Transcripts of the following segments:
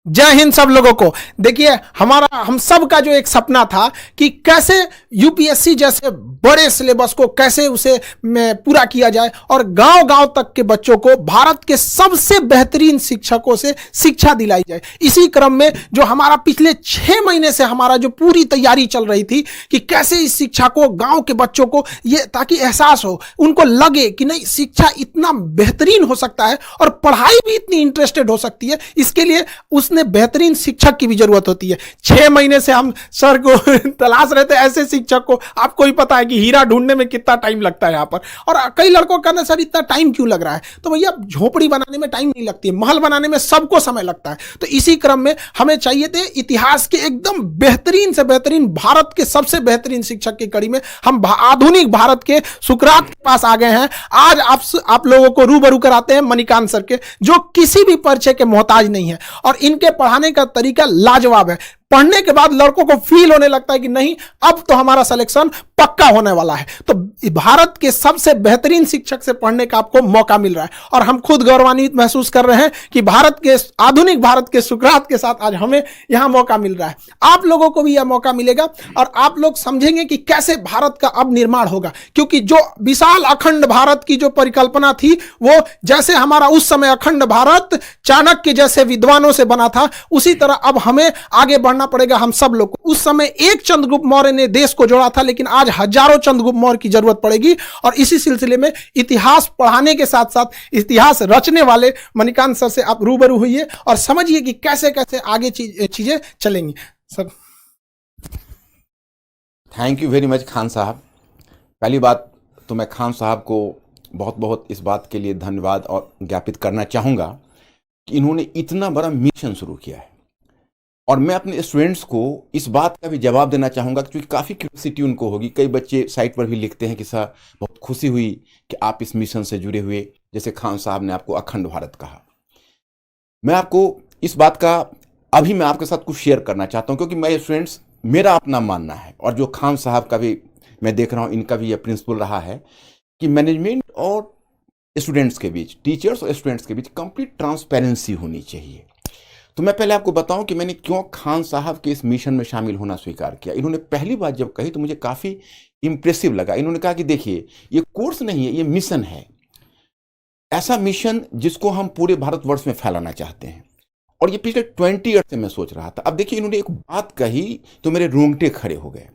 जय हिंद सब लोगों को। देखिए, हम सब का जो एक सपना था कि कैसे यूपीएससी जैसे बड़े सिलेबस को कैसे उसे पूरा किया जाए और गांव गांव तक के बच्चों को भारत के सबसे बेहतरीन शिक्षकों से शिक्षा दिलाई जाए। इसी क्रम में जो हमारा पिछले 6 महीने से हमारा जो पूरी तैयारी चल रही थी कि कैसे इस शिक्षा को गांव के बच्चों को ये ताकि एहसास हो, उनको लगे कि नहीं, शिक्षा इतना बेहतरीन हो सकता है और पढ़ाई भी इतनी इंटरेस्टेड हो सकती है। इसके लिए उसने बेहतरीन शिक्षक की भी जरूरत होती है। 6 महीने से हम सर को तलाश रहे थे, ऐसे शिक्षक को। आपको ही पता है कि हीरा ढूंढने में कितना टाइम लगता है यहाँ पर। और कई लड़कों का कहना, सर इतना टाइम क्यों लग रहा है? तो भैया, झोपड़ी बनाने में टाइम नहीं लगती है, महल बनाने में सबको समय लगता है। तो इसी क्रम में हमें चाहिए थे इतिहास के एकदम बेहतरीन से बेहतरीन, भारत के सबसे बेहतरीन शिक्षक की कड़ी में हम आधुनिक भारत के सुकरात के पास आ गए हैं। आज आप लोगों को रूबरू कराते हैं मणिकांत सर के, जो किसी भी परिचय के मोहताज नहीं है और इनके पढ़ाने का तरीका लाजवाब है। पढ़ने के बाद लड़कों को फील होने लगता है कि नहीं, अब तो हमारा सिलेक्शन पक्का होने वाला है। तो भारत के सबसे बेहतरीन शिक्षक से पढ़ने का आपको मौका मिल रहा है और हम खुद गौरवान्वित महसूस कर रहे हैं कि आधुनिक भारत के सुकरात के साथ आज हमें यहां मौका मिल रहा है। आप लोगों को भी यह मौका मिलेगा और आप लोग समझेंगे कि कैसे भारत का अब निर्माण होगा। क्योंकि जो विशाल अखंड भारत की जो परिकल्पना थी, वो जैसे हमारा उस समय अखंड भारत चाणक्य जैसे विद्वानों से बना था, उसी तरह अब हमें आगे बढ़ना पड़ेगा हम सब लोग को। उस समय एक चंद्रगुप्त मौर्य ने देश को जोड़ा था, लेकिन आज हजारों चंद्रगुप्त मौर्य की जरूरत पड़ेगी। और इसी सिलसिले में इतिहास पढ़ाने के साथ साथ इतिहास रचने वाले मणिकांत सर से आप रूबरू हुइए और समझिए कि कैसे कैसे आगे चीजें चलेंगी। Sir, thank you very much Khan साहब। पहली बात तो मैं खान साहब को बहुत बहुत इस बात के लिए धन्यवाद और ज्ञापित करना चाहूँगा कि इन्होंने इतना बड़ा मिशन शुरू किया है। और मैं अपने स्टूडेंट्स को इस बात का भी जवाब देना चाहूँगा, क्योंकि काफ़ी क्यूरियोसिटी उनको होगी। कई बच्चे साइट पर भी लिखते हैं कि सर बहुत खुशी हुई कि आप इस मिशन से जुड़े हुए, जैसे खान साहब ने आपको अखंड भारत कहा। मैं आपको इस बात का अभी मैं आपके साथ कुछ शेयर करना चाहता हूँ, क्योंकि मैं स्टूडेंट्स, मेरा अपना मानना है और जो खान साहब का भी मैं देख रहा हूँ, इनका भी यह प्रिंसिपल रहा है कि मैनेजमेंट और स्टूडेंट्स के बीच, टीचर्स और स्टूडेंट्स के बीच कंप्लीट ट्रांसपेरेंसी होनी चाहिए। तो मैं पहले आपको बताऊं कि मैंने क्यों खान साहब के इस मिशन में शामिल होना स्वीकार किया। इन्होंने पहली बात जब कही तो मुझे काफ़ी इंप्रेसिव लगा। इन्होंने कहा कि देखिए, ये कोर्स नहीं है, ये मिशन है। ऐसा मिशन जिसको हम पूरे भारतवर्ष में फैलाना चाहते हैं। और ये पिछले 20 ईयर से मैं सोच रहा था। अब देखिए, इन्होंने एक बात कही तो मेरे रोंगटे खड़े हो गए,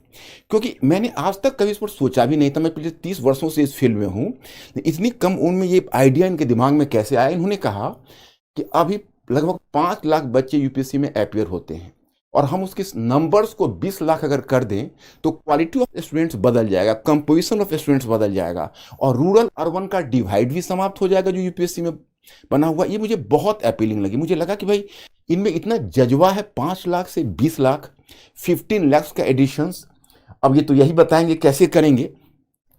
क्योंकि मैंने आज तक कभी इस पर सोचा भी नहीं था। मैं पिछले 30 वर्षों से इस फील्ड में हूँ। इतनी कम उम्र में ये आइडिया इनके दिमाग में कैसे आया? इन्होंने कहा कि अभी लगभग 5 लाख बच्चे यूपीएससी में अपीयर होते हैं और हम उसके नंबर्स को 20 लाख अगर कर दें तो क्वालिटी ऑफ स्टूडेंट्स बदल जाएगा, कंपोजिशन ऑफ स्टूडेंट्स बदल जाएगा और रूरल अर्बन का डिवाइड भी समाप्त हो जाएगा जो यूपीएससी में बना हुआ। ये मुझे बहुत अपीलिंग लगी। मुझे लगा कि भाई, इनमें इतना जज्बा है। 5 लाख से 20 लाख, 15 लाख का एडिशंस। अब ये तो यही बताएंगे कैसे करेंगे,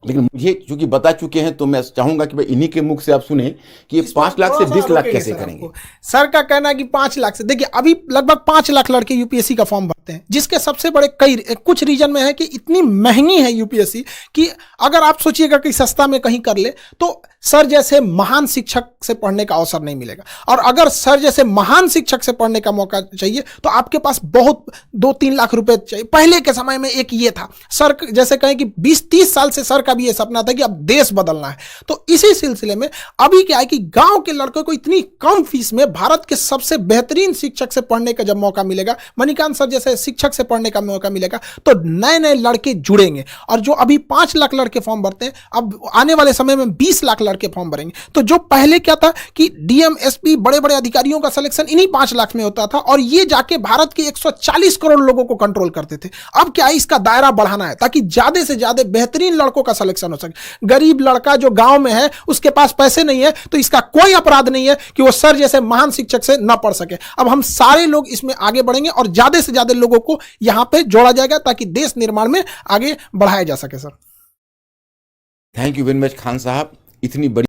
लेकिन मुझे चूंकि बता चुके हैं तो मैं चाहूंगा कि भाई इन्हीं के मुख से आप सुने कि ये 5 लाख से 20 लाख कैसे करेंगे। सर का कहना है कि 5 लाख से, देखिए अभी लगभग 5 लाख लड़के यूपीएससी का फॉर्म भरते हैं, जिसके सबसे बड़े कुछ रीजन में है कि इतनी महंगी है यूपीएससी कि अगर आप सोचिएगा कि सस्ता में कहीं कर ले तो सर जैसे महान शिक्षक से पढ़ने का अवसर नहीं मिलेगा। और अगर सर जैसे महान शिक्षक से पढ़ने का मौका चाहिए तो आपके पास बहुत 2-3 लाख रुपए चाहिए। पहले के समय में एक ये था, सर जैसे कहें कि 20-30 साल से सर का भी ये सपना था कि अब देश बदलना है। तो इसी सिलसिले में अभी क्या है कि गांव के लड़कों को इतनी कम फीस में भारत के सबसे बेहतरीन शिक्षक से पढ़ने का जब मौका मिलेगा, मणिकांत सर जैसे शिक्षक से पढ़ने का मौका मिलेगा, तो नए नए लड़के जुड़ेंगे। और जो अभी 5 लाख लड़के फॉर्म भरते हैं, अब आने वाले समय में 20 लाख लड़के फॉर्म भरेंगे। तो जो पहले क्या था कि डीएम, एसपी, बड़े बड़े अधिकारियों का सिलेक्शन इन्हीं 5 लाख में होता था और ये जाके भारत के 140 करोड़ लोगों को कंट्रोल करते थे। अब क्या है, इसका दायरा बढ़ाना है ताकि ज्यादा से ज्यादा बेहतरीन लड़कों का सिलेक्शन हो सके। गरीब लड़का जो गांव में है, उसके पास पैसे नहीं है, तो इसका कोई अपराध नहीं है कि वो सर जैसे महान शिक्षक से न पढ़ सके। अब हम सारे लोग इसमें आगे बढ़ेंगे और ज्यादा से ज्यादा लोगों को यहां पे जोड़ा जाएगा ताकि देश निर्माण में आगे बढ़ाया जा सके। Sir, thank you very much Khan साहब। इतनी बड़ी